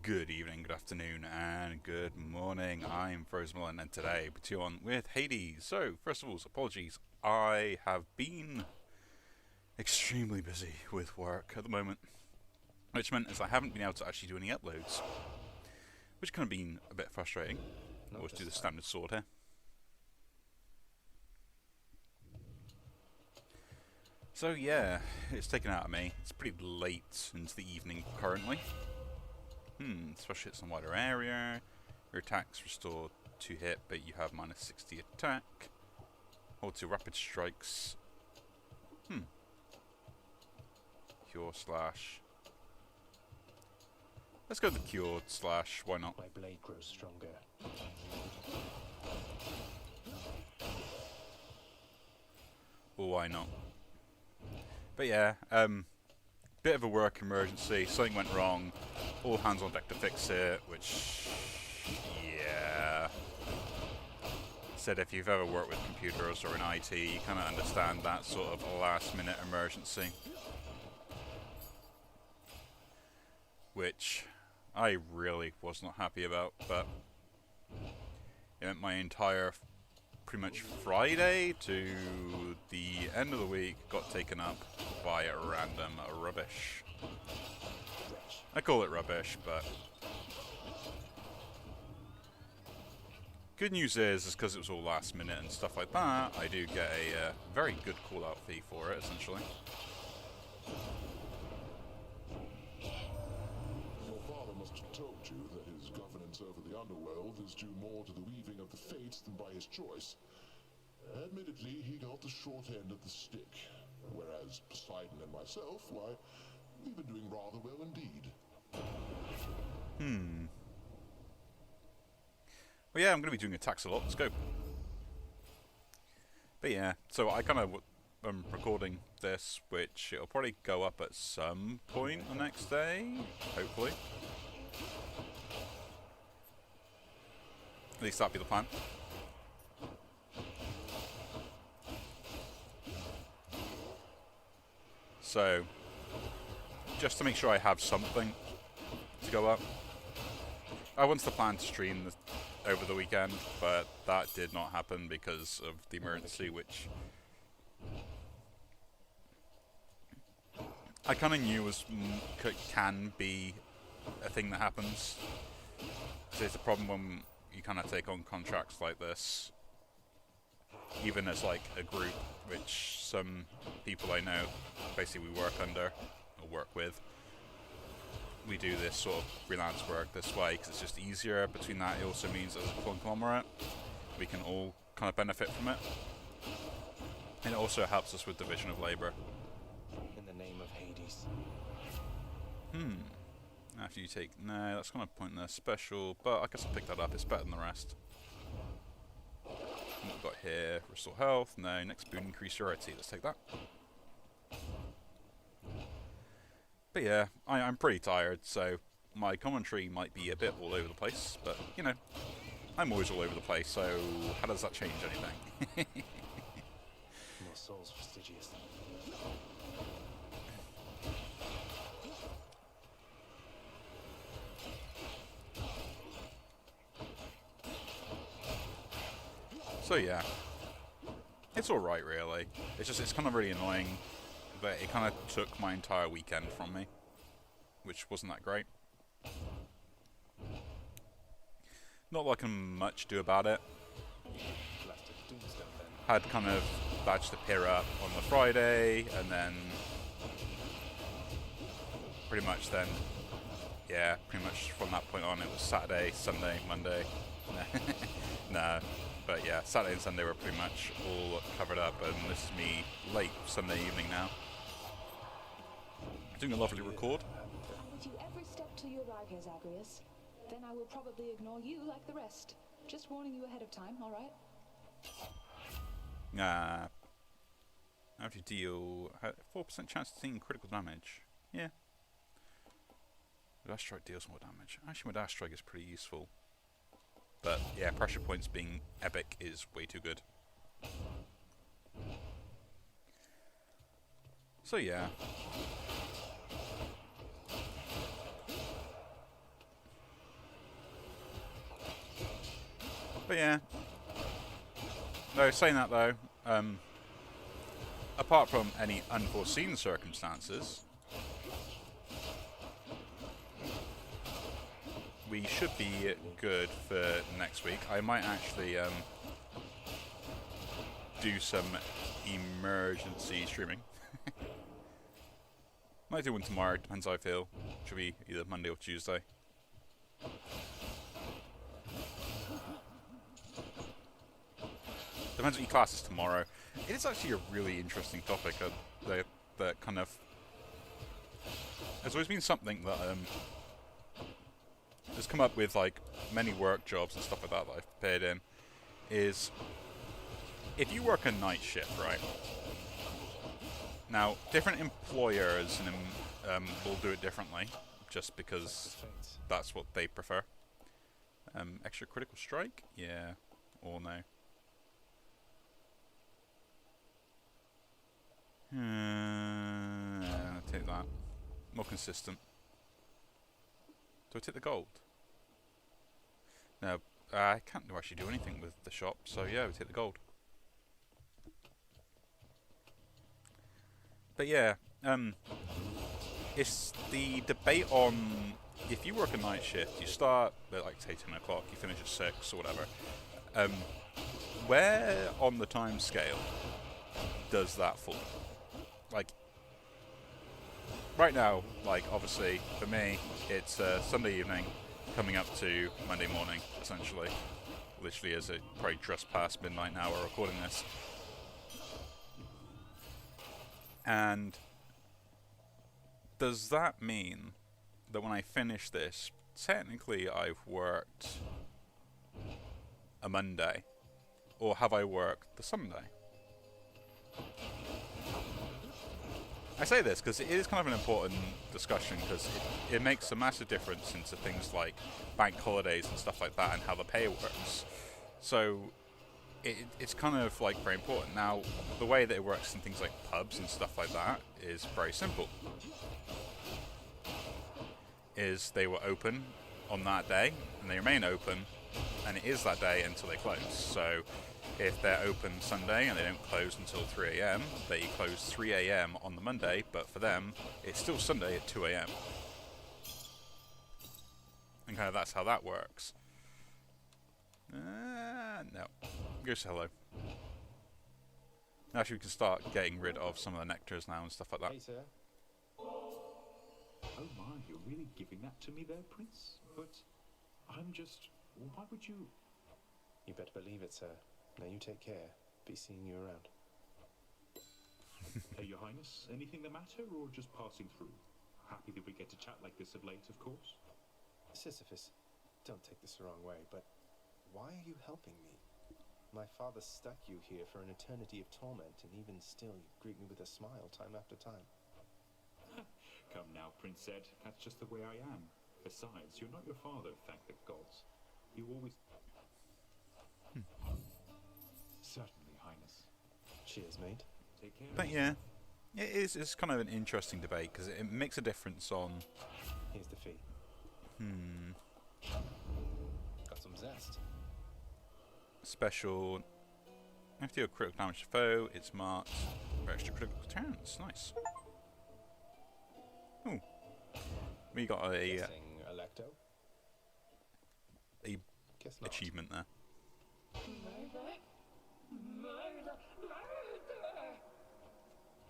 Good evening, good afternoon, and good morning. I'm Frozen and today I'll be on with Hades. So, first of all, apologies. I have been extremely busy with work at the moment, which meant is I haven't been able to actually do any uploads, which kind of been a bit frustrating. I always do the standard sword here. So yeah, it's taken out of me. It's pretty late into the evening currently. Especially it's a wider area. Your attacks restore 2 hit, but you have minus 60 attack. Hold 2 rapid strikes. Cure slash. Let's go with the cured slash, why not? My blade grows stronger. Or why not? But yeah, bit of a work emergency, something went wrong, all hands on deck to fix it, which, yeah. Said if you've ever worked with computers or in IT, you kind of understand that sort of last minute emergency. Which I really was not happy about, but it meant my entire pretty much Friday to the end of the week got taken up by a random rubbish. I call it rubbish, but good news is because it was all last minute and stuff like that, I do get a very good call out fee for it, essentially. Your father must have told you that his governance over the underworld is due more to the weaving of the fates than by his choice. Admittedly, he got the short end of the stick, whereas Poseidon and myself, why, we've been doing rather well indeed. Well, yeah, I'm going to be doing attacks a lot. Let's go. But yeah, so I kind of am recording this, which it'll probably go up at some point the next day, hopefully. At least that'll be the plan. So, just to make sure I have something to go up. I once the plan to stream over the weekend, but that did not happen because of the emergency, which I kind of knew can be a thing that happens. So it's a problem when you kind of take on contracts like this, even as like a group, which some people I know basically we work under or work with. We do this sort of freelance work this way because it's just easier. Between that, it also means as a conglomerate, we can all kind of benefit from it. And it also helps us with division of labor. In the name of Hades. After you take... No, that's kind of pointless. Special, but I guess I'll pick that up. It's better than the rest. What we've got here? Restore health. No, next boon increase rarity. Let's take that. But yeah, I'm pretty tired, so my commentary might be a bit all over the place, but, you know, I'm always all over the place, so how does that change anything? More souls prestigious. So yeah, it's alright really. It's kind of really annoying that it kind of took my entire weekend from me, which wasn't that great. Not like I can much do about it. Had kind of badged the pier up on the Friday, and then pretty much from that point on it was Saturday, Sunday, Monday. No, but yeah, Saturday and Sunday were pretty much all covered up, and this is me late Sunday evening now. Doing a lovely record. If you ever step to your right here, Zagreus, then I will probably ignore you like the rest. Just warning you ahead of time, alright? How do you deal... 4% chance of taking critical damage. Yeah. Dash Strike deals more damage. Actually, my Dash Strike is pretty useful. But yeah, pressure points being epic is way too good. So yeah. But yeah. No, saying that though, apart from any unforeseen circumstances, we should be good for next week. I might actually do some emergency streaming. Might do one tomorrow, depends how I feel. Should be either Monday or Tuesday. Depends what your class is tomorrow. It is actually a really interesting topic that kind of... There's always been something that has come up with like many work jobs and stuff like that I've prepared in, is if you work a night shift, right? Now, different employers will do it differently, just because that's what they prefer. Extra critical strike? Yeah. Or no. I'll take that. More consistent. Do I take the gold? No, I can't actually do anything with the shop, so yeah, we take the gold. But yeah, it's the debate on if you work a night shift, you start at like say 10 o'clock, you finish at 6 or whatever. Where on the time scale does that fall? Like, right now, like obviously for me, it's Sunday evening coming up to Monday morning, essentially. Literally, as it probably just past midnight now we're recording this. And does that mean that when I finish this, technically I've worked a Monday, or have I worked the Sunday? I say this because it is kind of an important discussion, because it makes a massive difference into things like bank holidays and stuff like that and how the pay works. So it's kind of like very important. Now, the way that it works in things like pubs and stuff like that is very simple. Is they were open on that day and they remain open, and it is that day until they close. So if they're open Sunday and they don't close until 3 AM, they close 3 AM on the Monday, but for them, it's still Sunday at 2 AM. And kind of that's how that works. No. Go say hello. Actually, we can start getting rid of some of the nectars now and stuff like that. Hey, sir. Oh my, you're really giving that to me there, Prince? But I'm just... Why would you... You better believe it, sir. Now you take care. Be seeing you around. Hey, Your Highness, anything the matter, or just passing through? Happy that we get to chat like this of late, of course. Sisyphus, don't take this the wrong way, but why are you helping me? My father stuck you here for an eternity of torment, and even still you greet me with a smile time after time. Come now, Prince Ed, that's just the way I am. Besides, you're not your father, thank the gods. You always... Certainly, Highness. Cheers, mate. Take care. But yeah, it's kind of an interesting debate, because it makes a difference on... Here's the fee. Got some zest. Special... If you deal critical damage to foe, it's marked for extra critical turns. Nice. Ooh. We got a Guessing Electo? Guess not. achievement there.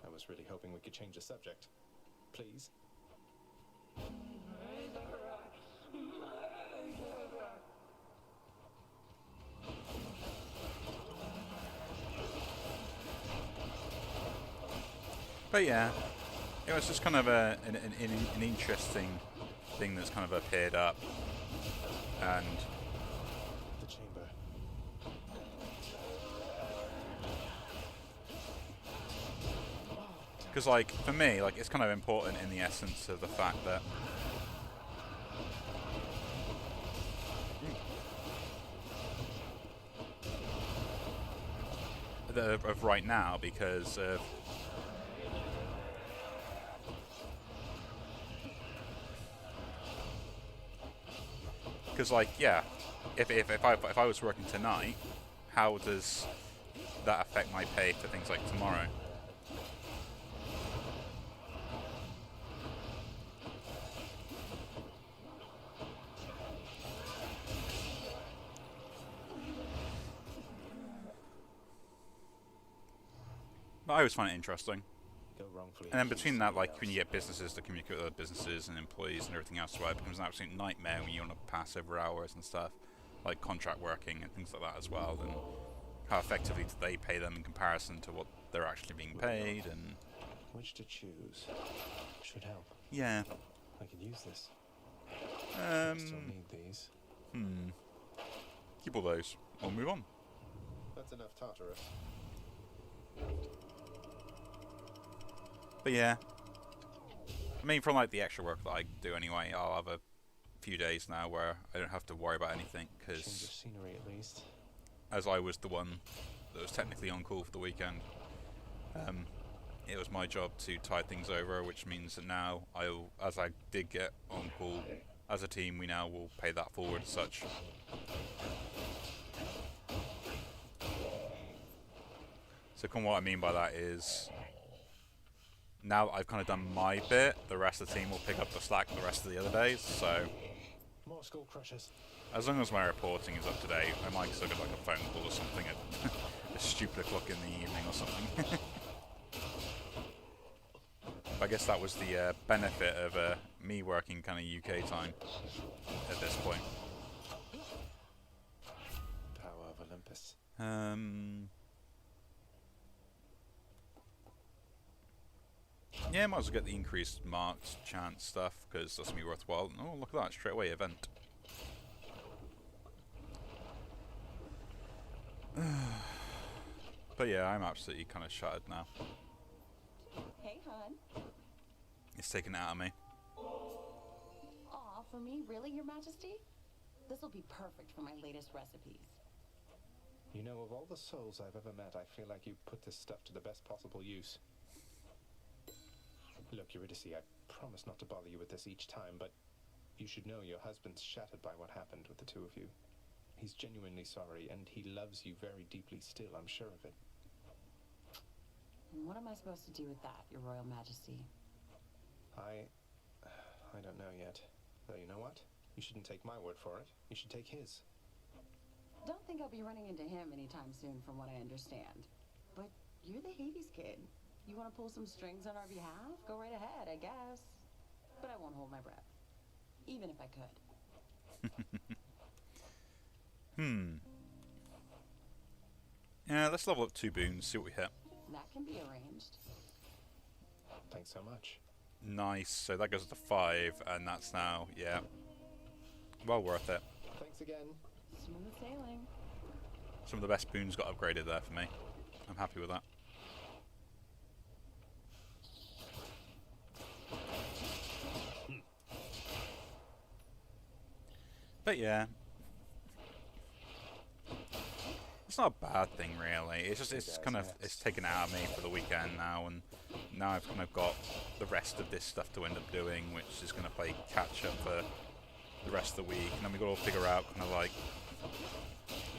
I was really hoping we could change the subject. Please? But yeah, it was just kind of an interesting thing that's kind of appeared up, and The chamber. because like for me, like it's kind of important in the essence of the fact that of right now, because of like, yeah, if I was working tonight, how does that affect my pay for things like tomorrow? But I always find it interesting. Go wrongfully And then accuse between that, somebody like when else. you get businesses that communicate with other businesses and employees and everything else, well, it becomes an absolute nightmare when you want to pass over hours and stuff, like contract working and things like that as well. And how effectively do they pay them in comparison to what they're actually being paid? And Which to choose? Should help. yeah, I could use this. I still um, need these. keep all those. We'll move on. That's enough Tartarus. But yeah, I mean, from like the extra work that I do anyway, I'll have a few days now where I don't have to worry about anything Change of because, scenery at least. as I was the one that was technically on call for the weekend, it was my job to tide things over, which means that now as I did get on call as a team, we now will pay that forward as such. So, what I mean by that is, now that I've kind of done my bit, the rest of the team will pick up the slack the rest of the other days. So, More skull crushers. as long as my reporting is up to date, I might still get like a phone call or something at a stupid o'clock in the evening or something. I guess that was the benefit of me working kind of UK time at this point. Power of Olympus. Yeah, might as well get the increased marked chance stuff because that's gonna be worthwhile. Oh, look at that, straight away event. But yeah, I'm absolutely kind of shattered now. Hey, hon. It's taken it out of me. Aw, for me? Really, Your Majesty? This'll be perfect for my latest recipes. You know, of all the souls I've ever met, I feel like you put this stuff to the best possible use. Look, Eurydice, I promise not to bother you with this each time, but you should know your husband's shattered by what happened with the two of you. He's genuinely sorry, and he loves you very deeply still, I'm sure of it. And what am I supposed to do with that, Your Royal Majesty? I don't know yet. Though you know what? You shouldn't take my word for it. You should take his. Don't think I'll be running into him anytime soon, from what I understand. But you're the Hades kid. You want to pull some strings on our behalf? Go right ahead, I guess. But I won't hold my breath. Even if I could. Yeah, let's level up 2 boons, see what we hit. That can be arranged. Thanks so much. Nice, so that goes up to 5, and that's now, yeah, well worth it. Thanks again. Smooth sailing. Some of the best boons got upgraded there for me. I'm happy with that. But yeah, it's not a bad thing really. It's just it's taken it out of me for the weekend now, and now I've kind of got the rest of this stuff to end up doing, which is going to play catch up for the rest of the week. And then we've got to figure out kind of like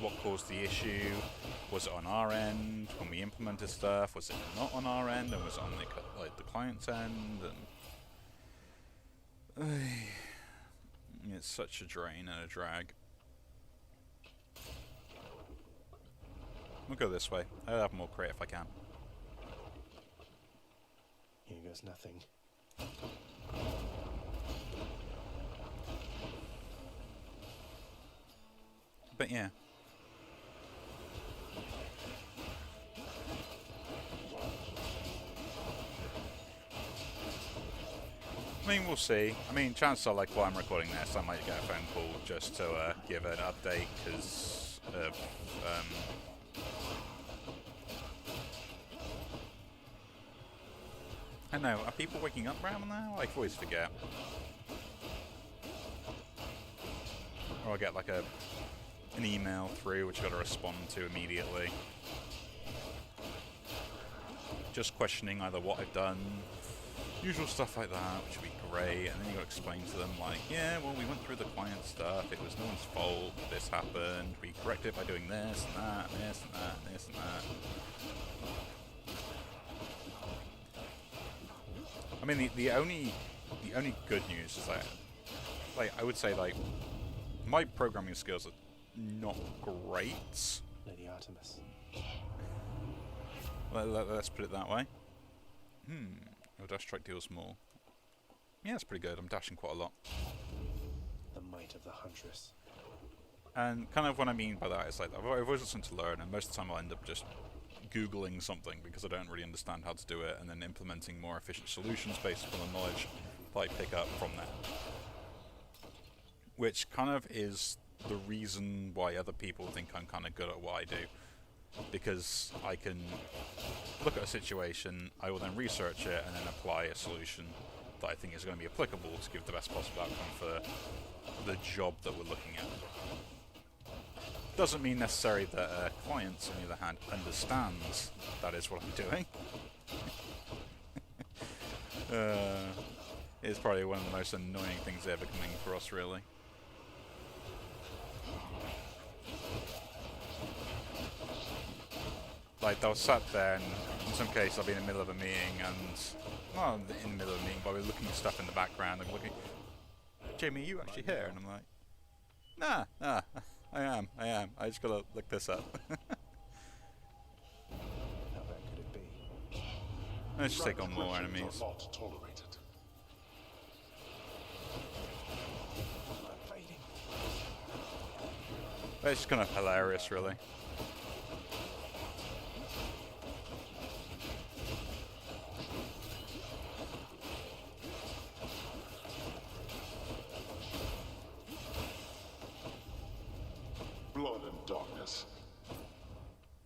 what caused the issue. Was it on our end when we implemented stuff? Was it not on our end? And was it on the client's end? And it's such a drain and a drag. We'll go this way. I'll have more crate if I can. Here goes nothing. But yeah. I mean, we'll see. I mean, chances are, like, while I'm recording this, I might get a phone call just to give an update, because of, I don't know, are people waking up around now? I always forget. Or I get, like, an email through, which I've got to respond to immediately. Just questioning either what I've done, usual stuff like that, which would be great, and then you got to explain to them, like, yeah, well, we went through the client stuff, it was no one's fault, this happened, we corrected it by doing this and that, and this and that, and this and that. I mean, the only good news is that, like, I would say, like, my programming skills are not great. Lady Artemis. Let's put it that way. Your dash strike deals more. Yeah, that's pretty good. I'm dashing quite a lot. The might of the Huntress. And kind of what I mean by that is, like, I've always listened to learn, and most of the time I'll end up just Googling something because I don't really understand how to do it, and then implementing more efficient solutions based upon the knowledge that I pick up from that. Which kind of is the reason why other people think I'm kind of good at what I do. Because I can look at a situation, I will then research it, and then apply a solution that I think is going to be applicable to give the best possible outcome for the job that we're looking at. Doesn't mean necessarily that a client, on the other hand, understands that is what I'm doing. It's probably one of the most annoying things ever coming across, really. Like, I was sat there, and in some cases I'll be in the middle of a meeting, and not in the middle of a meeting, but I'll be looking at stuff in the background and looking, Jamie, are you actually here? And I'm like, nah, I am. I just gotta look this up. How bad could it be? Let's just take on more enemies. Are not tolerated. I'm fighting. But it's just kind of hilarious, really. Blood and darkness.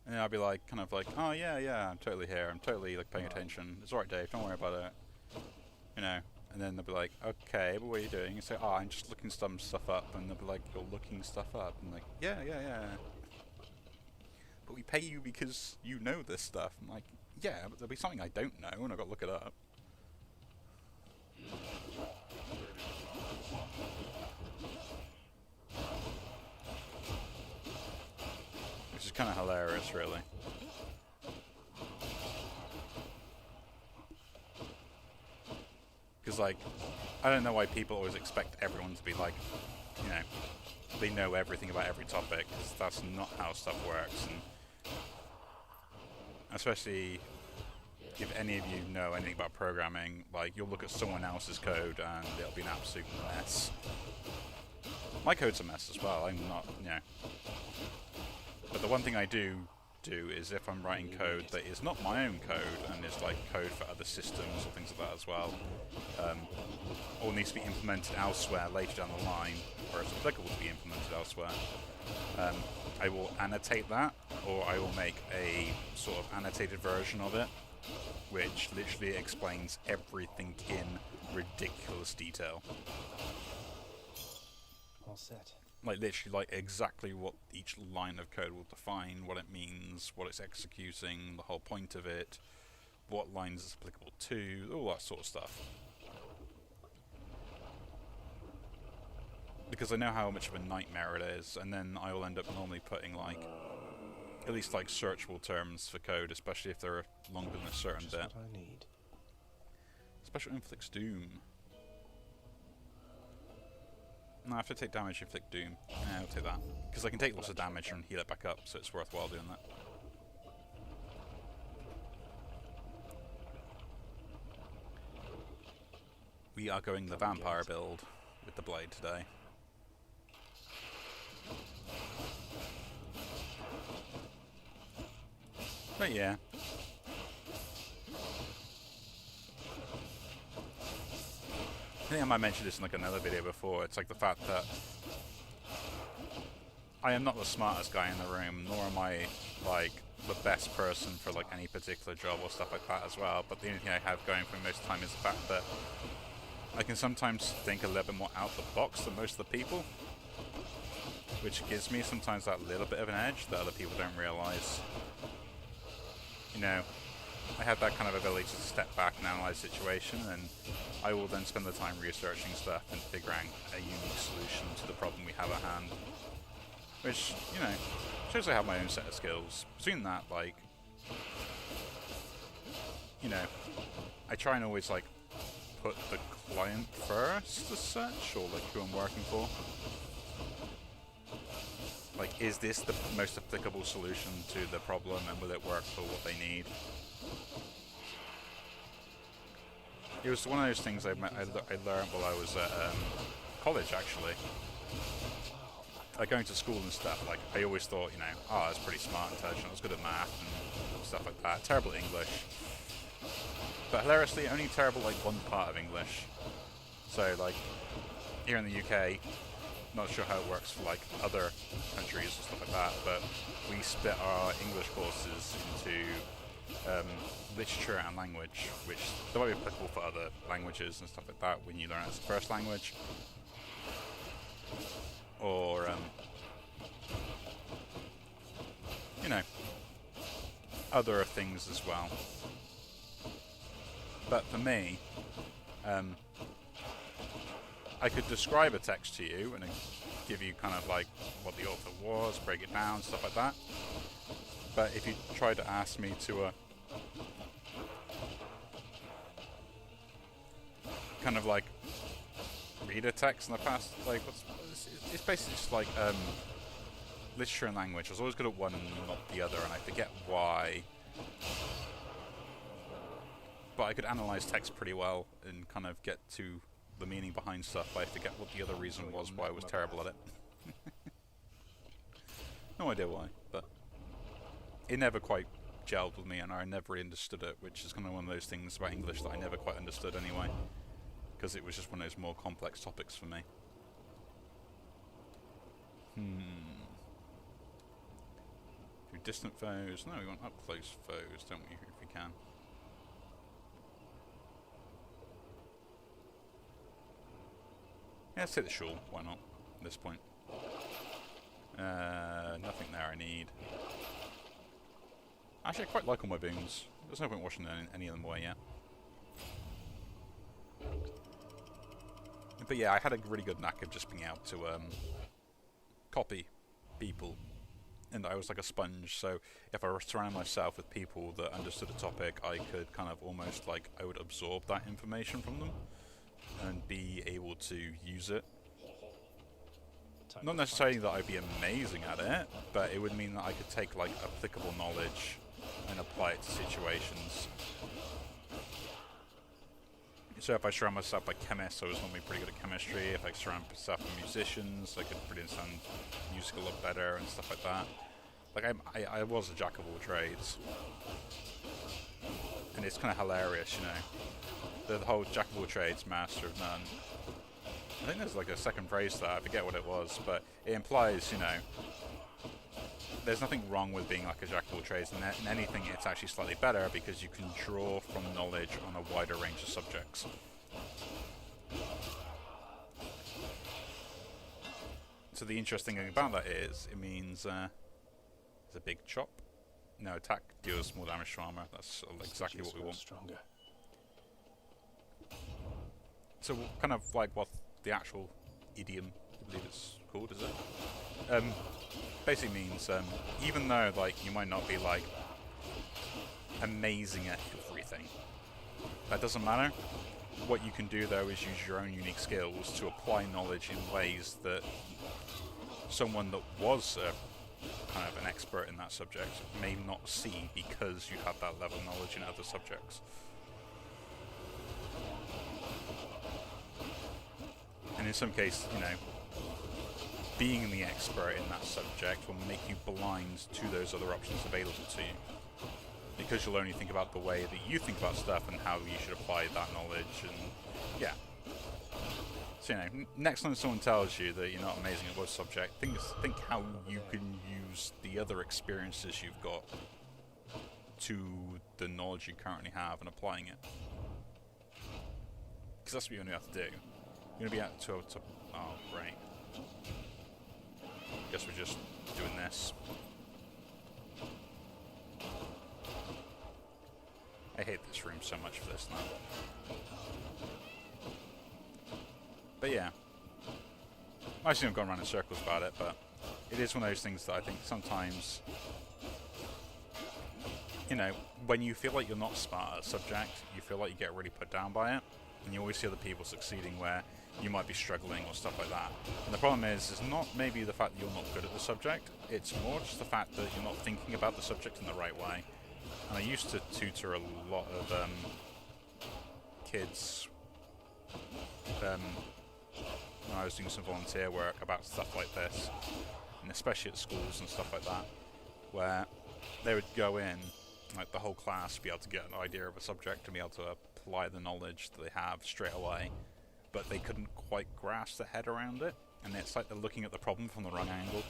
And I'll be like, kind of like, oh yeah, I'm totally here. I'm totally like paying attention. It's alright, Dave. Don't worry about it. You know. And then they'll be like, okay, but what are you doing? You say, oh, I'm just looking some stuff up. And they'll be like, you're looking stuff up. And like, yeah. But we pay you because you know this stuff. I'm like, yeah, but there'll be something I don't know, and I've got to look it up. Which is kind of hilarious, really. Because, like, I don't know why people always expect everyone to be like, you know, they know everything about every topic, because that's not how stuff works. And especially if any of you know anything about programming, like, you'll look at someone else's code and it'll be an absolute mess. My code's a mess as well. I'm not, you know. But the one thing I do is if I'm writing code that is not my own code and is like code for other systems or things like that as well, or needs to be implemented elsewhere later down the line, or it's applicable to be implemented elsewhere, I will annotate that, or I will make a sort of annotated version of it, which literally explains everything in ridiculous detail. All set. Like, literally, like, exactly what each line of code will define, what it means, what it's executing, the whole point of it, what lines it's applicable to, all that sort of stuff. Because I know how much of a nightmare it is, and then I will end up normally putting, like, at least, like, searchable terms for code, especially if they're longer than a certain Just bit. what I need. Special inflicts doom. No, if I take damage, inflict doom. Yeah, I'll take that. Because I can take lots of damage and heal it back up, so it's worthwhile doing that. We are going the vampire build with the blade today. But yeah. I think I might mention this in like another video before. It's like the fact that I am not the smartest guy in the room, nor am I like the best person for like any particular job or stuff like that as well. But the only thing I have going for me most of the time is the fact that I can sometimes think a little bit more out of the box than most of the people, which gives me sometimes that little bit of an edge that other people don't realise. You know, I have that kind of ability to step back and analyze the situation, and I will then spend the time researching stuff and figuring a unique solution to the problem we have at hand. Which, you know, shows I have my own set of skills. Between that, like, you know, I try and always, like, put the client first as such, or like who I'm working for. Like, is this the most applicable solution to the problem, and will it work for what they need? It was one of those things I learned while I was at college, actually. Like, going to school and stuff, like, I always thought, you know, oh, I was pretty smart, intelligent, I was good at math and stuff like that. Terrible at English. But hilariously, only terrible, like, one part of English. So, like, here in the UK, not sure how it works for, like, other countries and stuff like that, but we split our English courses into literature and language, which they might be applicable for other languages and stuff like that when you learn it as a first language. Or, you know, other things as well. But for me, I could describe a text to you and give you kind of like what the author was, break it down, stuff like that. But if you try to ask me to kind of like read a text in the past, like it's basically just like literature and language. I was always good at one and not the other, and I forget why. But I could analyze text pretty well and kind of get to the meaning behind stuff, but I forget what the other reason was why I was terrible at it. No idea why, but it never quite gelled with me, and I never really understood it, which is kind of one of those things about English that I never quite understood anyway, because it was just one of those more complex topics for me. Do distant foes? No, we want up close foes, don't we, if we can. Yeah, let's take the shawl, why not, at this point. Nothing there I need. Actually, I quite like all my boons. There's no point washing any of them away yet. But yeah, I had a really good knack of just being able to copy people. And I was like a sponge, so if I surrounded myself with people that understood a topic, I could kind of almost like, I would absorb that information from them and be able to use it. Not necessarily that I'd be amazing at it, but it would mean that I could take like applicable knowledge and apply it to situations. So if I surround myself by chemists, I was normally pretty good at chemistry. If I surround myself with musicians, I could pretty understand music a lot better and stuff like that. Like I was a jack of all trades. And it's kind of hilarious, you know. The whole jack of all trades, master of none. I think there's like a second phrase to that, I forget what it was, but it implies, you know, there's nothing wrong with being like a jack of all trades, and in anything it's actually slightly better because you can draw from knowledge on a wider range of subjects. So the interesting thing about that is, it means it's a big chop. No, attack deals more damage to armor. That's exactly what we want. Stronger. So kind of like what the actual idiom, I believe it's called, is it? Basically means, even though like you might not be like amazing at everything, that doesn't matter. What you can do though is use your own unique skills to apply knowledge in ways that someone that was kind of an expert in that subject may not see because you have that level of knowledge in other subjects. And in some cases, you know, being the expert in that subject will make you blind to those other options available to you. Because you'll only think about the way that you think about stuff and how you should apply that knowledge, and yeah. So, you know, next time someone tells you that you're not amazing at one subject, think how you can use the other experiences you've got to the knowledge you currently have and applying it. Because that's what you're going to have to do. You're going to be able to oh, great. Guess we're just doing this. hate this room so much for this now. But yeah. I assume I've gone around in circles about it, but it is one of those things that I think sometimes, you know, when you feel like you're not smart at a subject, you feel like you get really put down by it, and you always see other people succeeding where you might be struggling or stuff like that. And the problem is not maybe the fact that you're not good at the subject, it's more just the fact that you're not thinking about the subject in the right way. And I used to tutor a lot of kids when I was doing some volunteer work about stuff like this, and especially at schools and stuff like that, where they would go in, like the whole class, be able to get an idea of a subject and be able to apply the knowledge that they have straight away, but they couldn't quite grasp their head around it, and it's like they're looking at the problem from the wrong angle.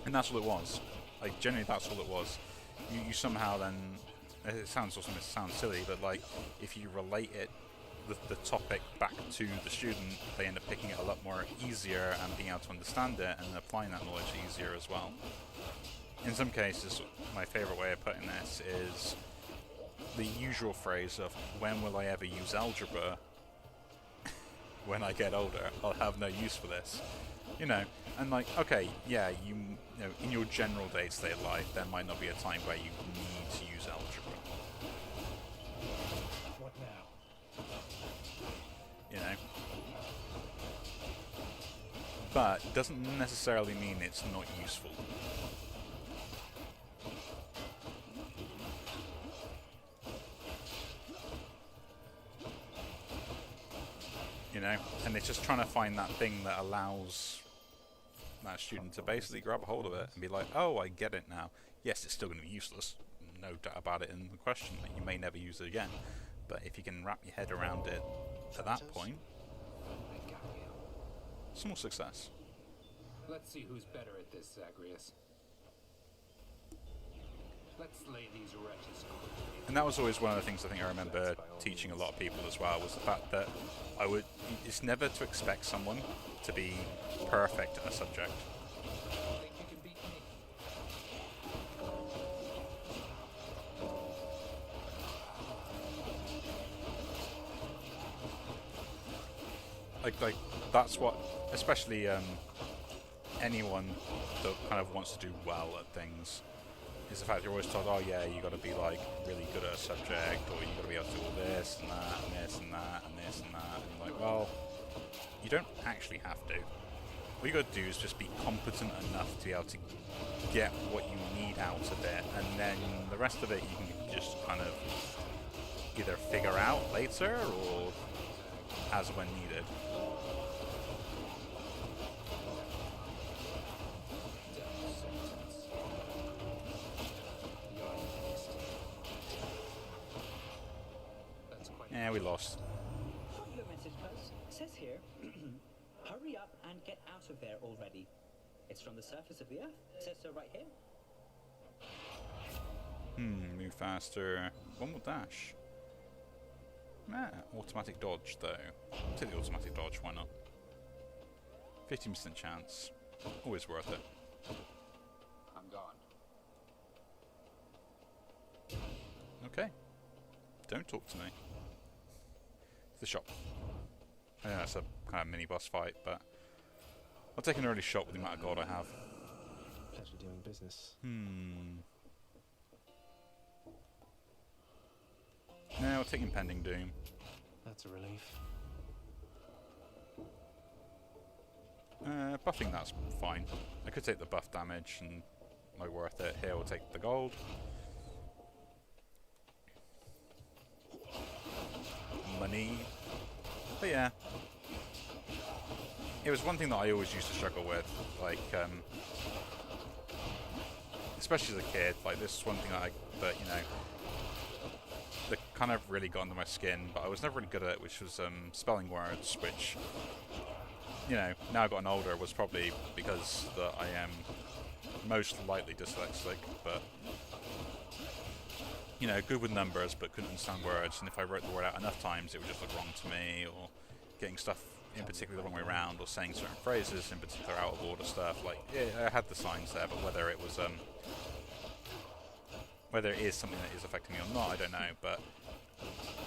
And that's what it was. Like, generally that's all it was. You somehow then, it sounds awesome, it sounds silly, but like, if you relate it, the topic back to the student, they end up picking it a lot more easier and being able to understand it and applying that knowledge easier as well. In some cases, my favourite way of putting this is the usual phrase of, when will I ever use algebra? When I get older, I'll have no use for this. You know, and like, okay, yeah, you know, in your general day-to-day life, there might not be a time where you need to use algebra. What now? You know? But it doesn't necessarily mean it's not useful. You know, and it's just trying to find that thing that allows that student to basically grab a hold of it and be like, oh, I get it now. Yes, it's still going to be useless, no doubt about it in the question, that you may never use it again. But if you can wrap your head around it to that point, small success. Let's see who's better at this, Zagreus. Let's lay these wretches. And that was always one of the things I think I remember teaching a lot of people as well, was the fact that it's never to expect someone to be perfect at a subject. Think you can beat me? Like that's what, especially anyone that kind of wants to do well at things, is the fact you're always told, oh yeah, you got to be like really good at a subject, or you got to be able to do all this and that and this and that and this and that. And you're like, well, you don't actually have to. What you got to do is just be competent enough to be able to get what you need out of it, and then the rest of it you can just kind of either figure out later or as when needed. Yeah, we lost. Got your message, Buzz. It says here, hurry up and get out of there already. It's from the surface of the Earth. It says so right here. Move faster. One more dash. Automatic dodge, though. I'll take the automatic dodge, why not? 15% chance. Always worth it. I'm gone. Okay. Don't talk to me. The shop. I know that's a kind of mini boss fight, but I'll take an early shot with the amount of gold I have. Pleasure doing business. No, I'll take Impending Doom. That's a relief. Buffing, that's fine. I could take the buff damage and not worth it. Here we'll take the gold. Money. But yeah. It was one thing that I always used to struggle with, like, especially as a kid, like this is one thing that, you know, that kind of really got under my skin, but I was never really good at it, which was spelling words, which, you know, now I've gotten older, was probably because that I am most likely dyslexic, but, you know, good with numbers, but couldn't understand words, and if I wrote the word out enough times, it would just look wrong to me, or getting stuff in particular the wrong way around, or saying certain phrases in particular out of order stuff. Like, yeah, I had the signs there, but whether it was Whether it is something that is affecting me or not, I don't know, but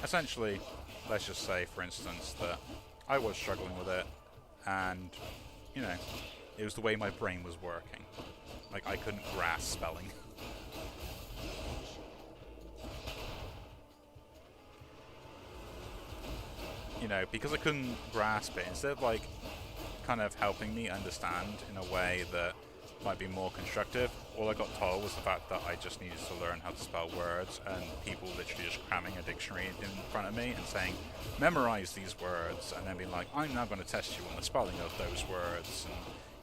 essentially, let's just say, for instance, that I was struggling with it, and, you know, it was the way my brain was working. Like, I couldn't grasp spelling. You know, because I couldn't grasp it, instead of, like, kind of helping me understand in a way that might be more constructive, all I got told was the fact that I just needed to learn how to spell words, and people literally just cramming a dictionary in front of me and saying, memorize these words, and then being like, I'm now going to test you on the spelling of those words, and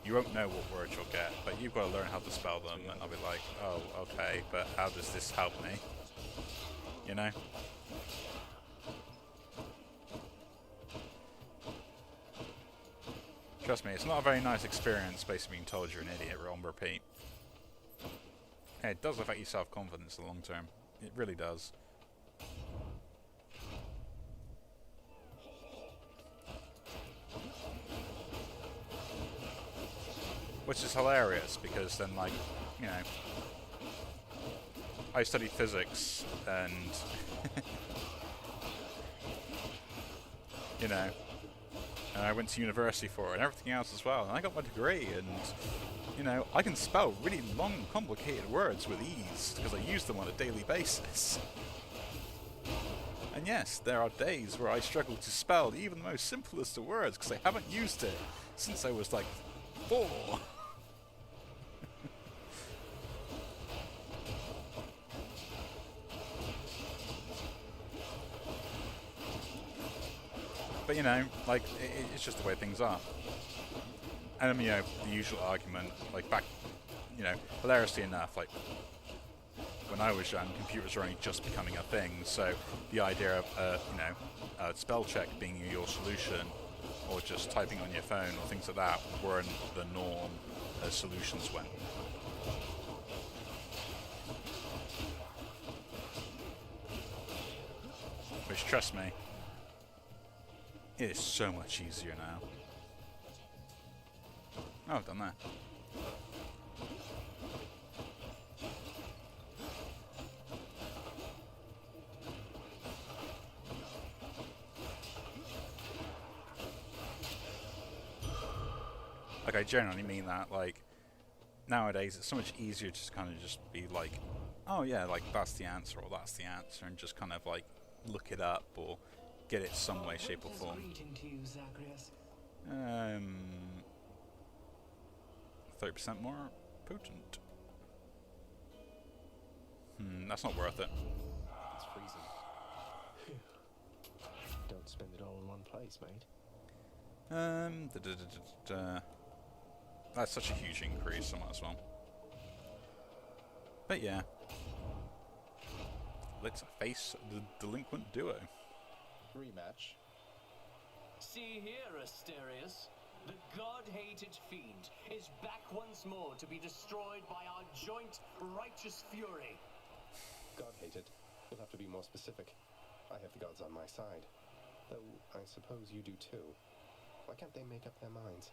you won't know what words you'll get, but you've got to learn how to spell them. And I'll be like, oh, okay, but how does this help me? You know? Trust me, it's not a very nice experience basically being told you're an idiot on repeat. Hey, it does affect your self-confidence in the long term. It really does. Which is hilarious, because then, like, you know, I studied physics, and, you know, and I went to university for it, and everything else as well, and I got my degree, and, you know, I can spell really long, complicated words with ease, because I use them on a daily basis. And yes, there are days where I struggle to spell even the most simplest of words, because I haven't used it since I was, like, 4. But, you know, like, it's just the way things are. And, you know, the usual argument, like, back, you know, hilariously enough, like, when I was young, computers were only just becoming a thing, so the idea of, you know, a spell check being your solution, or just typing on your phone, or things like that, weren't the norm as solutions went. Which, trust me, it is so much easier now. Oh, I've done that. Like, I generally mean that, like, nowadays it's so much easier to just kind of just be like, oh yeah, like, that's the answer, or that's the answer, and just kind of, like, look it up, or get it some way, shape, or form. 30% more potent. That's not worth it. It's freezing. Don't spend it all in one place, mate. That's such a huge increase, I might as well. But yeah. Let's face the delinquent duo. Rematch. See here, Asterius. The god-hated fiend is back once more to be destroyed by our joint righteous fury. God-hated? You'll have to be more specific. I have the gods on my side. Though, I suppose you do too. Why can't they make up their minds?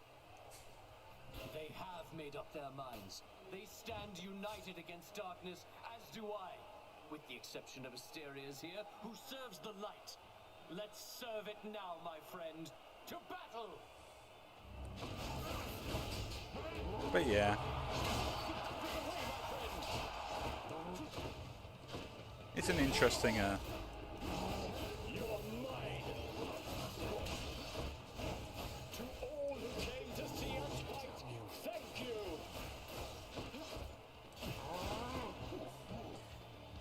They have made up their minds. They stand united against darkness, as do I. With the exception of Asterius here, who serves the light. Let's serve it now, my friend. To battle! But yeah. It's an interesting,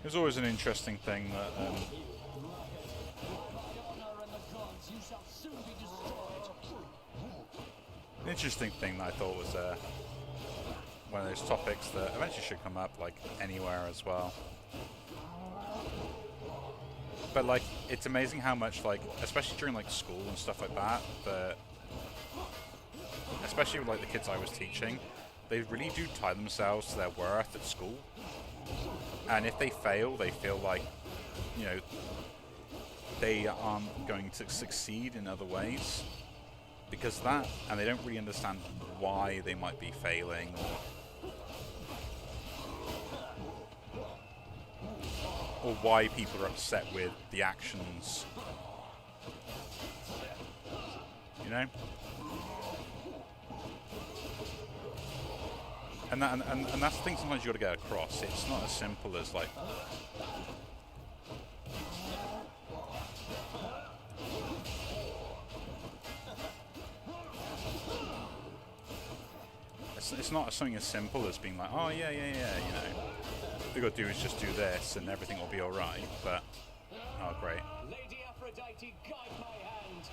It was always an interesting thing that, an interesting thing that I thought was one of those topics that eventually should come up, like, anywhere as well. But, like, it's amazing how much, like, especially during, like, school and stuff like that, especially with, like, the kids I was teaching, they really do tie themselves to their worth at school. And if they fail, they feel like, you know, they aren't going to succeed in other ways because of that, and they don't really understand why they might be failing. or why people are upset with the actions. You know? And that's the thing sometimes you got to get across. It's not as simple as like... It's not something as simple as being like, oh yeah, you know. All you got to do is just do this and everything will be alright, but... Oh, great. Lady Aphrodite, guide my hand.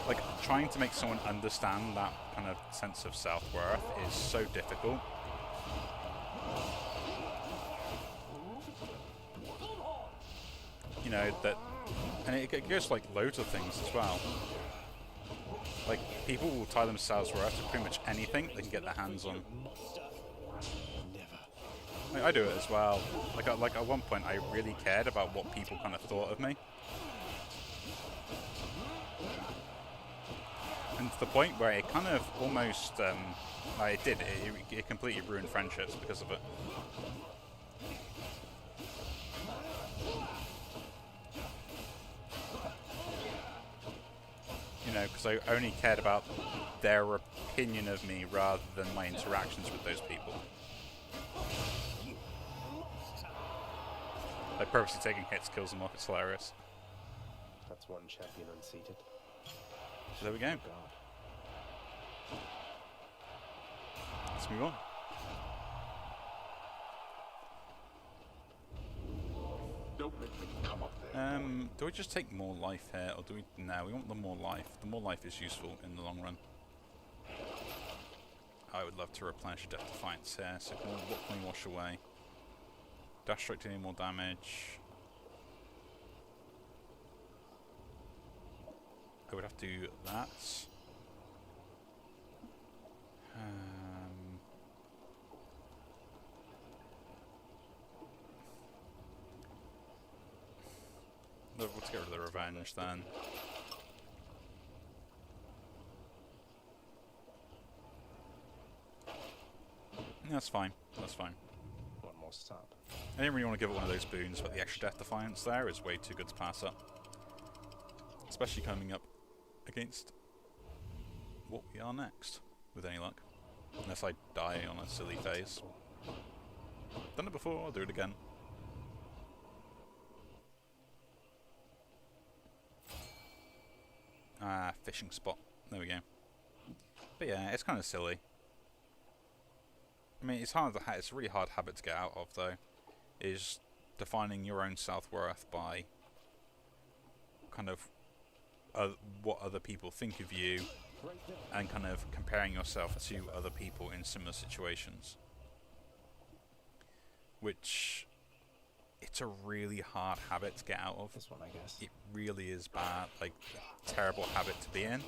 Like, trying to make someone understand that kind of sense of self-worth is so difficult. You know, that... And it goes like loads of things as well. Like, people will tie themselves worth to pretty much anything they can get their hands on. Like, I do it as well. Like at one point, I really cared about what people kind of thought of me. And to the point where it kind of almost, like it completely ruined friendships because of it. You know, because I only cared about their opinion of me rather than my interactions with those people. Like, purposely taking hits kills them off, it's hilarious. That's one champion unseated. So there we go. Let's move on. Don't make me come up there. Do we just take more life here, or do we... No, we want the more life. The more life is useful in the long run. I would love to replenish Death Defiance here, so what can we wash away? Dash strike to any more damage. I would have to do that. Let's get rid of the revenge then. That's fine. That's fine. One more stop. I didn't really want to give it one of those boons, but the extra Death Defiance there is way too good to pass up. Especially coming up against what we are next, with any luck. Unless I die on a silly phase. Done it before, I'll do it again. Ah, fishing spot. There we go. But yeah, it's kind of silly. I mean, it's hard. It's a really hard habit to get out of, though. Is defining your own self-worth by kind of what other people think of you, and kind of comparing yourself to other people in similar situations. Which, it's a really hard habit to get out of. This one, I guess. It really is bad, like, a terrible habit to be in.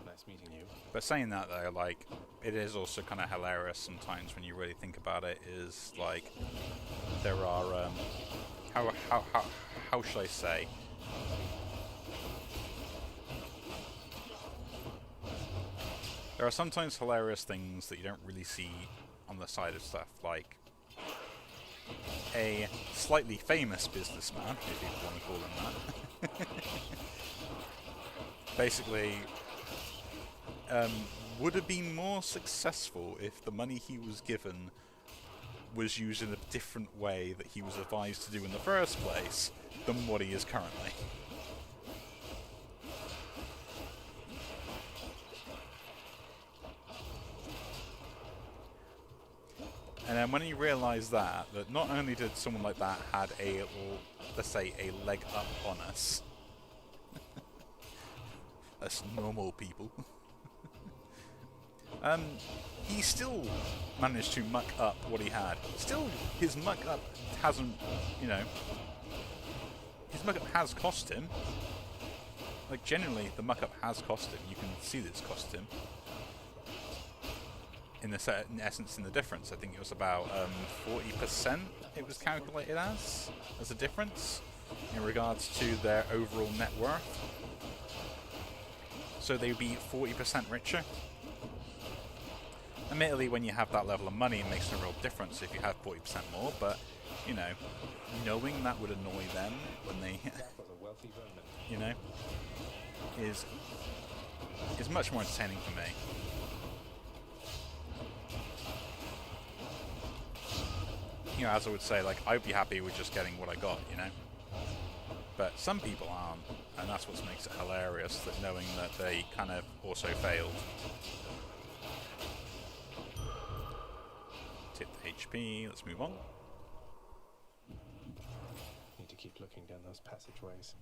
Nice meeting you. But saying that though, like, it is also kind of hilarious sometimes when you really think about it. Is like there are how should I say? There are sometimes hilarious things that you don't really see on the side of stuff, like a slightly famous businessman, if you want to call him that. Basically, would have been more successful if the money he was given was used in a different way that he was advised to do in the first place than what he is currently. And then when you realise that not only did someone like that had a, let's say, a leg up on us, as normal people, he still managed to muck up what he had. Still, his muck up hasn't, you know, his muck up has cost him. Like, generally, the muck up has cost him. You can see that it's cost him. In essence, in the difference, I think it was about 40% it was calculated as a difference. in regards to their overall net worth. So they would be 40% richer. Admittedly, when you have that level of money, it makes a real difference if you have 40% more, but, you know, knowing that would annoy them when they, That was a wealthy Roman. you know, is much more entertaining for me. You know, as I would say, like, I'd be happy with just getting what I got, you know? But some people aren't, and that's what makes it hilarious, that knowing that they kind of also failed. Tip the HP, let's move on. Need to keep looking down those passageways.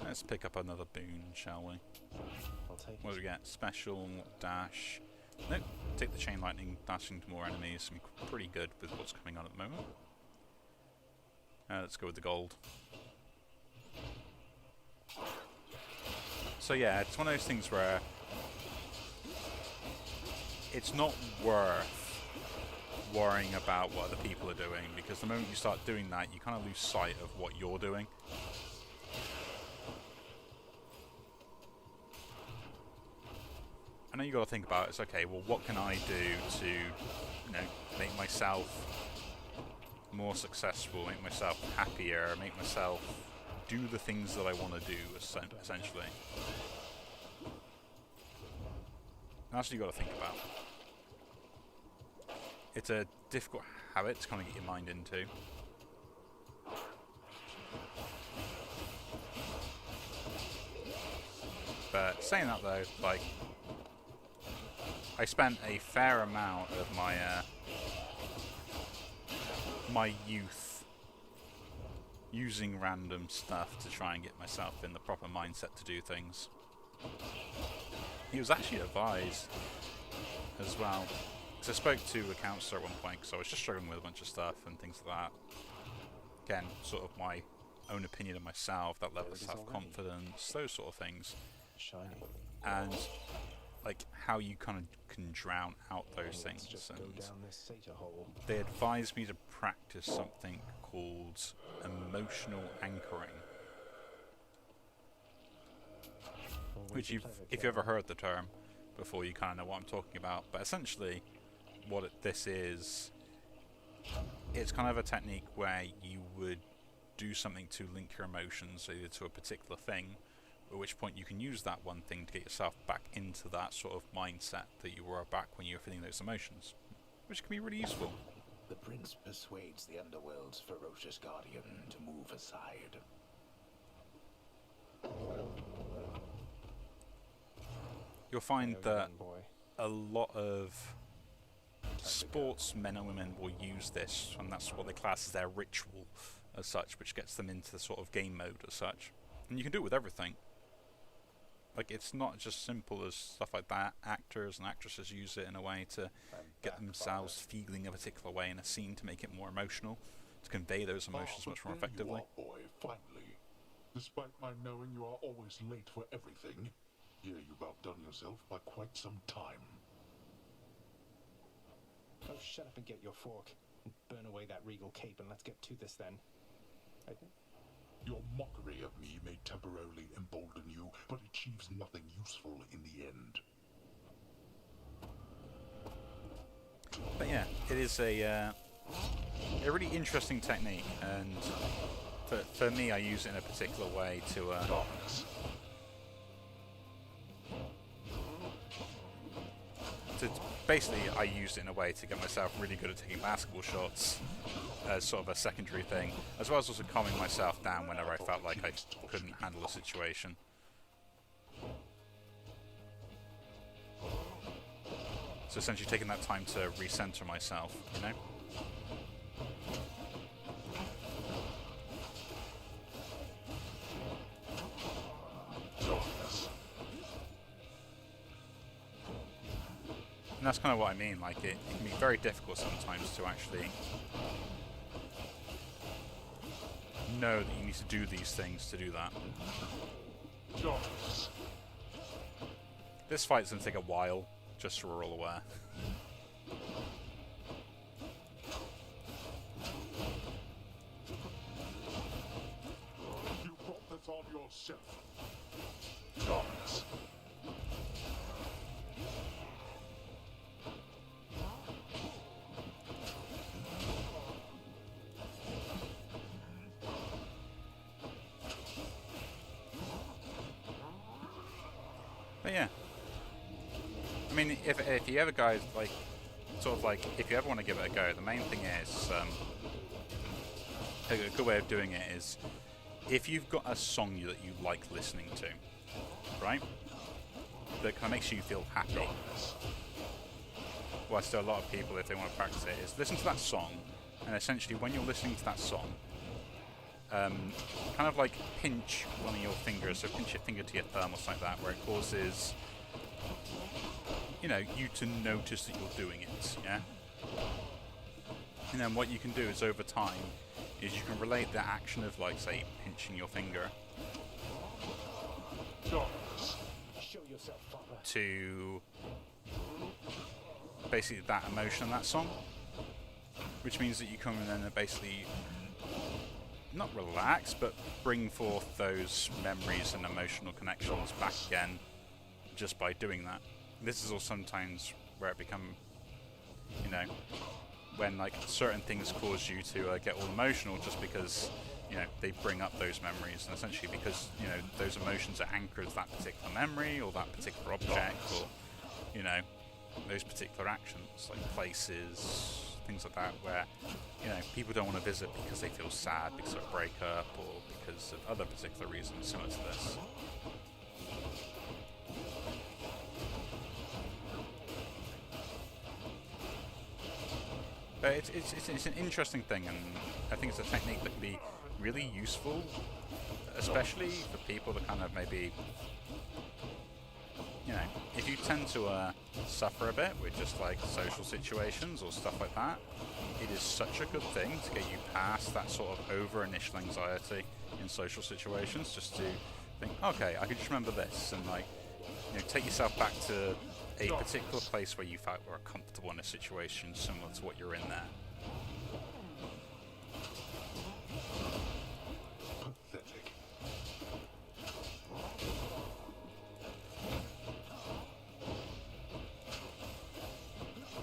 Let's pick up another boon, shall we? I'll take What do we get? Special, dash. Nope, take the chain lightning, dashing to more enemies. I'm pretty good with what's coming on at the moment. Let's go with the gold. So yeah, it's one of those things where it's not worth worrying about what other people are doing, because the moment you start doing that, you kind of lose sight of what you're doing. I know you got to think about it. It's okay. Well, what can I do to, you know, make myself more successful, make myself happier, make myself do the things that I want to do, essentially. That's what you got to think about. It's a difficult habit to kind of get your mind into. But saying that though, like, I spent a fair amount of my my youth using random stuff to try and get myself in the proper mindset to do things. He was actually advised as well. So I spoke to a counsellor at one point, because I was just struggling with a bunch of stuff and things like that. Again, sort of my own opinion of myself, that level of self-confidence, those sort of things. Shiny. And like how you kind of can drown out those things. Just go down this Sata hole. They advised me to practice something called emotional anchoring. Which if you've ever heard the term before, you kind of know what I'm talking about. But essentially, what this is, it's kind of a technique where you would do something to link your emotions either to a particular thing, at which point you can use that one thing to get yourself back into that sort of mindset that you were back when you were feeling those emotions, which can be really useful. The prince persuades the underworld's ferocious guardian to move aside. You'll find that a lot of sportsmen and women will use this, and that's what they class as their ritual as such, which gets them into the sort of game mode as such. And you can do it with everything. Like, it's not just simple as stuff like that. Actors and actresses use it in a way to get themselves feeling a particular way in a scene to make it more emotional, to convey those emotions much more effectively. You are, boy, finally. Despite my knowing you are always late for everything, here you've outdone yourself by quite some time. Oh, shut up and get your fork. And burn away that regal cape and let's get to this then. Your mockery of me may temporarily embolden you, but achieves nothing useful in the end. But yeah, it is a really interesting technique, and for me, I use it in a particular way to basically, I used it in a way to get myself really good at taking basketball shots as sort of a secondary thing, as well as also calming myself down whenever I felt like I couldn't handle a situation. So essentially taking that time to recenter myself, you know? And that's kind of what I mean, like it can be very difficult sometimes to actually know that you need to do these things to do that. This fight's going to take a while, just so we're all aware. yourself. Darkness. But yeah, I mean, if you ever guys like, sort of like, if you ever want to give it a go, the main thing is, a good way of doing it is, if you've got a song that you like listening to, right, that kind of makes you feel happy. Whilst a lot of people, if they want to practice it, is listen to that song, and essentially when you're listening to that song, kind of like pinch one of your fingers, so pinch your finger to your thumb or something like that, where it causes, you know, you to notice that you're doing it, yeah? And then what you can do is, over time, is you can relate the action of, like, say, pinching your finger Show yourself, Father. to basically that emotion in that song, which means that you come in and basically not relax, but bring forth those memories and emotional connections back again just by doing that. This is also sometimes where it become, you know, when like certain things cause you to get all emotional just because, you know, they bring up those memories, and essentially because, you know, those emotions are anchored to that particular memory or that particular object, or, you know, those particular actions, like places, things like that, where, you know, people don't want to visit because they feel sad because of a breakup or because of other particular reasons similar to this. But it's an interesting thing, and I think it's a technique that can be really useful, especially for people that kind of maybe, you know, if you tend to suffer a bit with just like social situations or stuff like that, it is such a good thing to get you past that sort of over initial anxiety in social situations, just to think, okay, I can just remember this, and like, you know, take yourself back to a particular place where you felt were comfortable in a situation similar to what you're in there. Pathetic.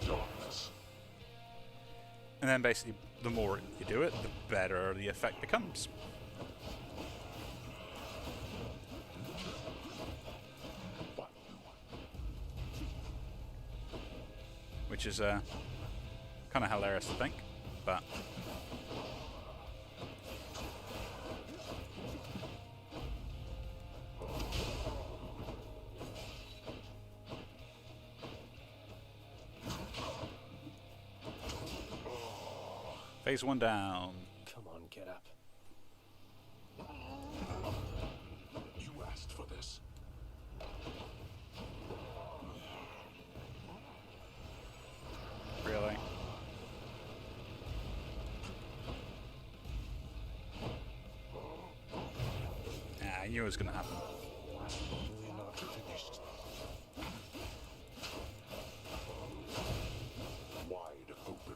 Darkness. And then basically, the more you do it, the better the effect becomes. Which is kind of hilarious to think, but phase 1 down. Come on, get up. You asked for this. Really? Yeah, I knew it was going to happen. We're not finished. Wide open.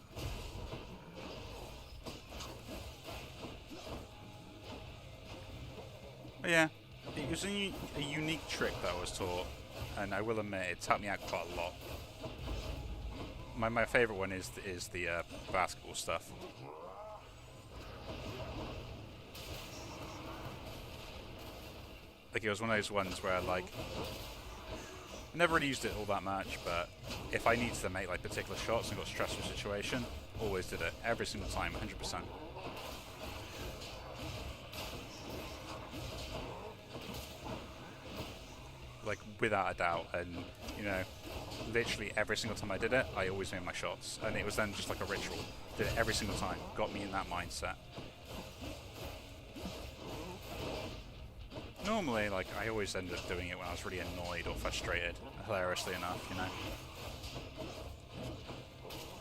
But yeah, it was a unique trick that I was taught, and I will admit it's helped me out quite a lot. My favourite one is the basketball stuff. Like, it was one of those ones where, like, I never really used it all that much, but if I needed to make like particular shots and got a stressful situation, always did it every single time, 100%. Like, without a doubt, and you know, literally every single time I did it, I always made my shots, and it was then just like a ritual. Did it every single time, got me in that mindset. Normally, like, I always ended up doing it when I was really annoyed or frustrated, hilariously enough, you know.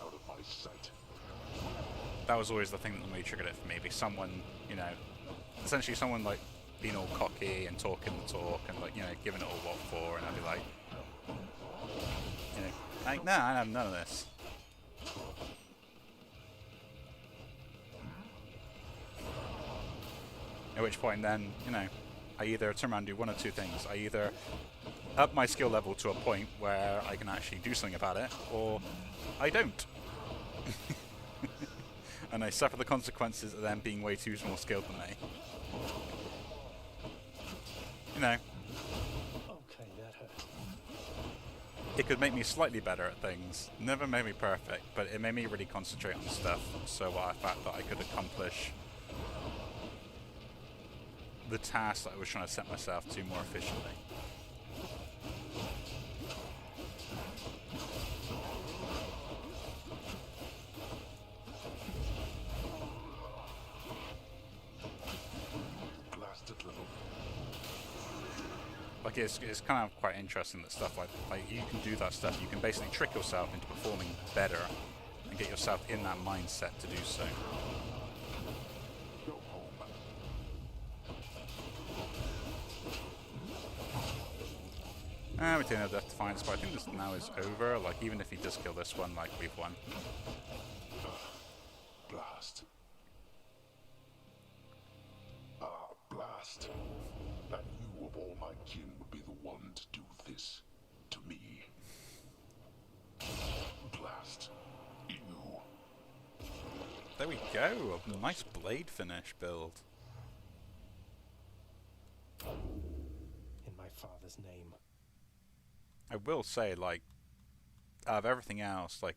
Out of my sight. That was always the thing that normally triggered it for me. Be someone, you know, essentially someone like being all cocky and talking the talk and like, you know, giving it all what for, and I'd be like, you know, like, nah, I have none of this. At which point then, you know, I either turn around and do one of two things. I either up my skill level to a point where I can actually do something about it, or I don't. And I suffer the consequences of them being way too more skilled than me. You know. Okay, that hurt. It could make me slightly better at things. Never made me perfect, but it made me really concentrate on stuff, so I thought that I could accomplish the task that I was trying to set myself to more efficiently. Blasted little. Like it's kind of quite interesting that stuff like you can do that stuff. You can basically trick yourself into performing better and get yourself in that mindset to do so. Go home. We didn't have Death Defiance, but I think this now is over. Like, even if he does kill this one, like, we've won. Blast. Blast. That you of all my kin would be the one to do this to me. Blast. You. There we go. A nice blade finish build. In my father's name. I will say, like, out of everything else, like,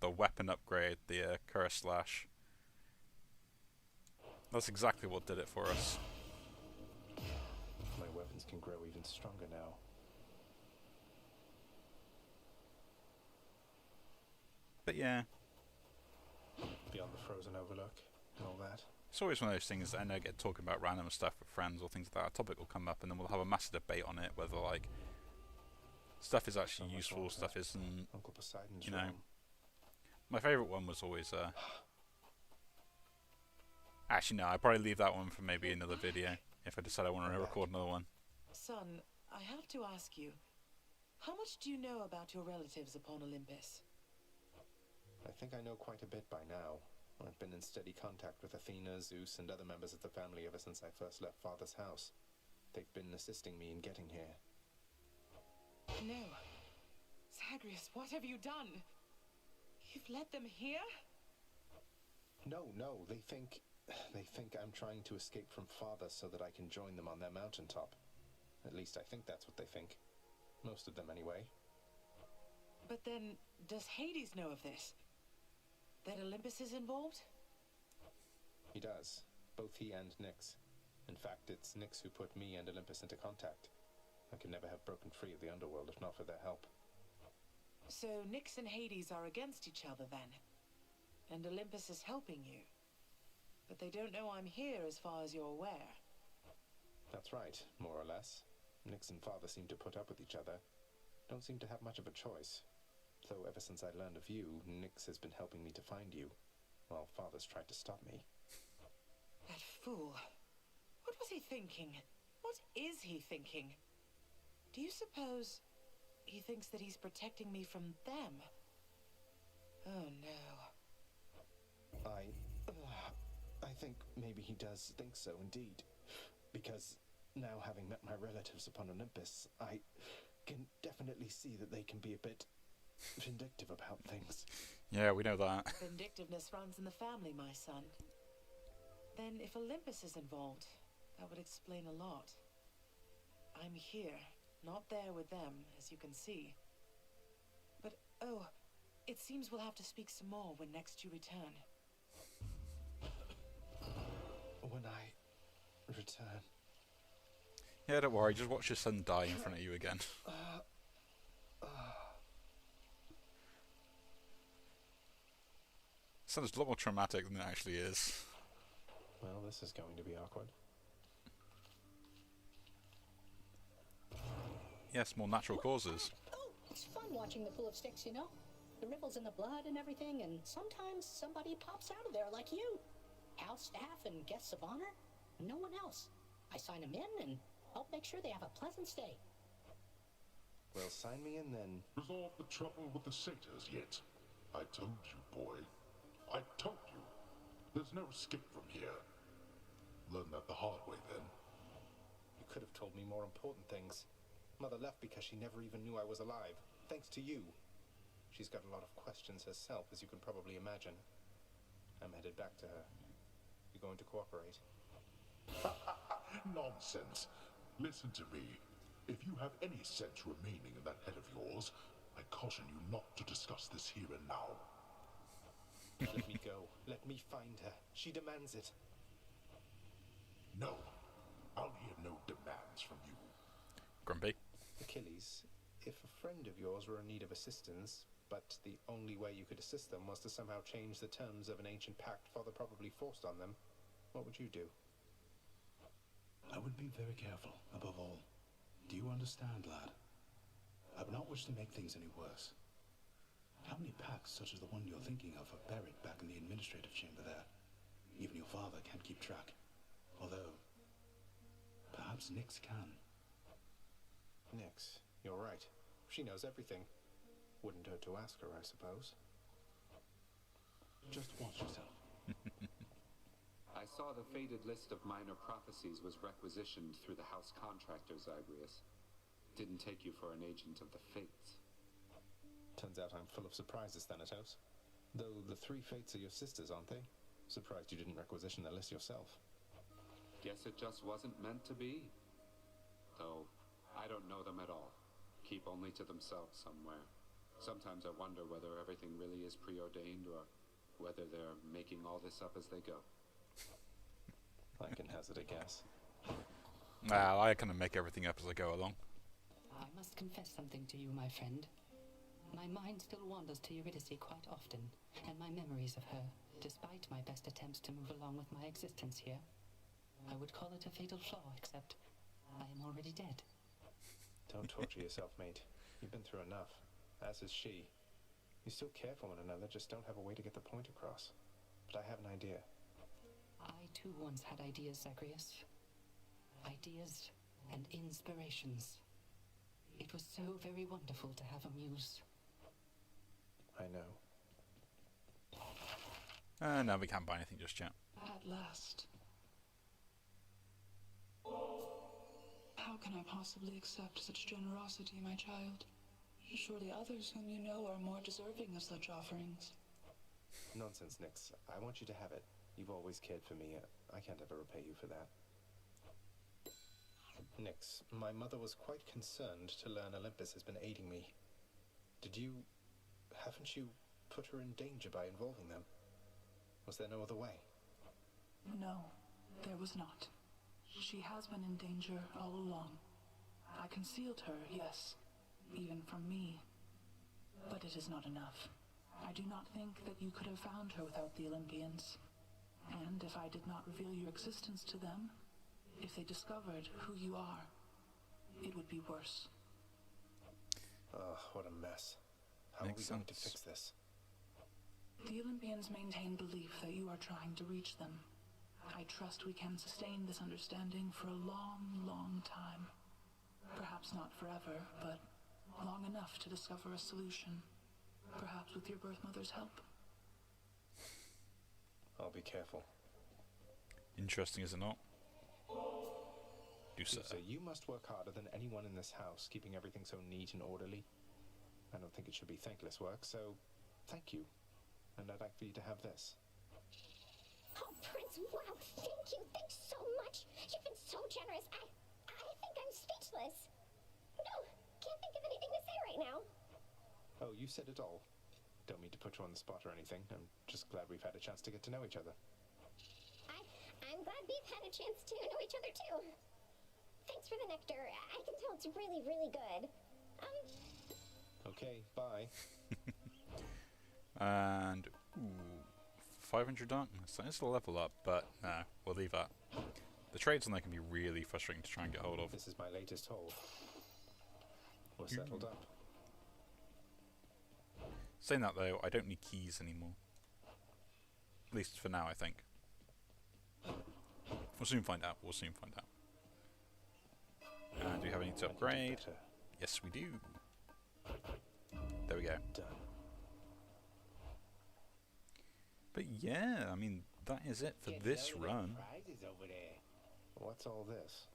the weapon upgrade, the Curse Slash, that's exactly what did it for us. My weapons can grow even stronger now. But yeah, Beyond the frozen overlook and all that. it's always one of those things that I know get talking about random stuff with friends or things like that. A topic will come up and then we'll have a massive debate on it, whether, like, stuff is actually useful, stuff isn't. Uncle Poseidon's You know. wrong. My favourite one was always, actually, no, I'd probably leave that one for maybe another video, if I decide I want to record another one. Son, I have to ask you, how much do you know about your relatives upon Olympus? I think I know quite a bit by now. I've been in steady contact with Athena, Zeus, and other members of the family ever since I first left Father's house. They've been assisting me in getting here. No. Zagreus, what have you done? You've led them here? No, they think I'm trying to escape from Father so that I can join them on their mountaintop. At least I think that's what they think. Most of them, anyway. But then, does Hades know of this? That Olympus is involved? He does. Both he and Nyx. In fact, it's Nyx who put me and Olympus into contact. I could never have broken free of the underworld if not for their help. So Nyx and Hades are against each other then? And Olympus is helping you? But they don't know I'm here as far as you're aware. That's right, more or less. Nyx and Father seem to put up with each other. Don't seem to have much of a choice. Though ever since I learned of you, Nyx has been helping me to find you, while Father's tried to stop me. That fool. What was he thinking? What is he thinking? Do you suppose he thinks that he's protecting me from them? Oh no. I think maybe he does think so indeed. Because now having met my relatives upon Olympus, I can definitely see that they can be a bit vindictive about things. Yeah, we know that. Vindictiveness runs in the family, my son. Then if Olympus is involved, that would explain a lot. I'm here, not there with them, as you can see. But, oh, it seems we'll have to speak some more when next you return. When I return. Yeah, don't worry, just watch your son die in front of you again. Sounds a lot more traumatic than it actually is. Well, this is going to be awkward. Yes, more natural causes. Oh, it's fun watching the pool of sticks, you know? The ripples in the blood and everything, and sometimes somebody pops out of there like you. House staff and guests of honor, no one else. I sign them in and help make sure they have a pleasant stay. Well, sign me in then. Resolve the trouble with the satyrs yet? I told you, boy. I told you. There's no escape from here. Learn that the hard way, then. You could have told me more important things. Mother left because she never even knew I was alive, thanks to you. She's got a lot of questions herself, as you can probably imagine. I'm headed back to her. You going to cooperate? Nonsense. Listen to me. If you have any sense remaining in that head of yours, I caution you not to discuss this here and now. Let me go. Let me find her. She demands it. No. I'll hear no demands from you. Grumpy. Achilles, if a friend of yours were in need of assistance, but the only way you could assist them was to somehow change the terms of an ancient pact Father probably forced on them, what would you do? I would be very careful, above all. Do you understand, lad? I would not wish to make things any worse. How many pacts such as the one you're thinking of are buried back in the administrative chamber there? Even your father can't keep track. Although, perhaps Nyx can. Nyx, you're right. She knows everything. Wouldn't hurt to ask her, I suppose. Just watch yourself. I saw the faded list of minor prophecies was requisitioned through the house contractor, Zagreus. Didn't take you for an agent of the fates. Turns out I'm full of surprises, Thanatos. Though the three fates are your sisters, aren't they? Surprised you didn't requisition the list yourself. Guess it just wasn't meant to be. Though, I don't know them at all. Keep only to themselves somewhere. Sometimes I wonder whether everything really is preordained or whether they're making all this up as they go. I can hazard a guess. Well, I kind of make everything up as I go along. I must confess something to you, my friend. My mind still wanders to Eurydice quite often, and my memories of her, despite my best attempts to move along with my existence here. I would call it a fatal flaw, except I am already dead. Don't torture yourself, mate. You've been through enough, as is she. You still care for one another, just don't have a way to get the point across. But I have an idea. I too once had ideas, Zagreus. Ideas and inspirations. It was so very wonderful to have a muse. I know. No, we can't buy anything just yet. At last. How can I possibly accept such generosity, my child? Surely others whom you know are more deserving of such offerings. Nonsense, Nyx. I want you to have it. You've always cared for me. I can't ever repay you for that. Nyx, my mother was quite concerned to learn Olympus has been aiding me. Haven't you put her in danger by involving them? Was there no other way? No, there was not. She has been in danger all along. I concealed her, yes, even from me. But it is not enough. I do not think that you could have found her without the Olympians. And if I did not reveal your existence to them, if they discovered who you are, it would be worse. Oh, what a mess. How are we going to fix this? The Olympians maintain belief that you are trying to reach them. I trust we can sustain this understanding for a long, long time. Perhaps not forever, but long enough to discover a solution. Perhaps with your birth mother's help. I'll be careful. Interesting, is it not? Do so. You must work harder than anyone in this house, keeping everything so neat and orderly. I don't think it should be thankless work, so thank you. And I'd like for you to have this. Oh, Prince, wow, thank you. Thanks so much. You've been so generous. I think I'm speechless. No, can't think of anything to say right now. Oh, you said it all. Don't mean to put you on the spot or anything. I'm just glad we've had a chance to get to know each other. I'm glad we've had a chance to know each other, too. Thanks for the nectar. I can tell it's really, really good. Okay, bye. And, 500 darkness. That is a level up, but no, we'll leave that. The trades on there can be really frustrating to try and get hold of. This is my latest haul. We're settled up. Saying that though, I don't need keys anymore. At least for now, I think. We'll soon find out. We'll soon find out. Do we have any to upgrade? Yes, we do. There we go. Done. But yeah, I mean, that is it for this run. What's all this?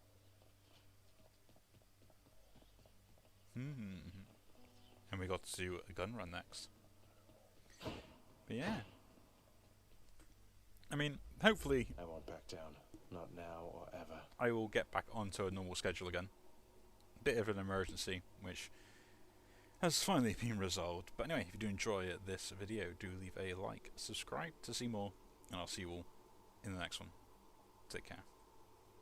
And we got to do a gun run next. But yeah. I mean, hopefully I won't back down. Not now or ever. I will get back onto a normal schedule again. Bit of an emergency, which has finally been resolved. But anyway, if you do enjoy this video, do leave a like, subscribe to see more, and I'll see you all in the next one. Take care.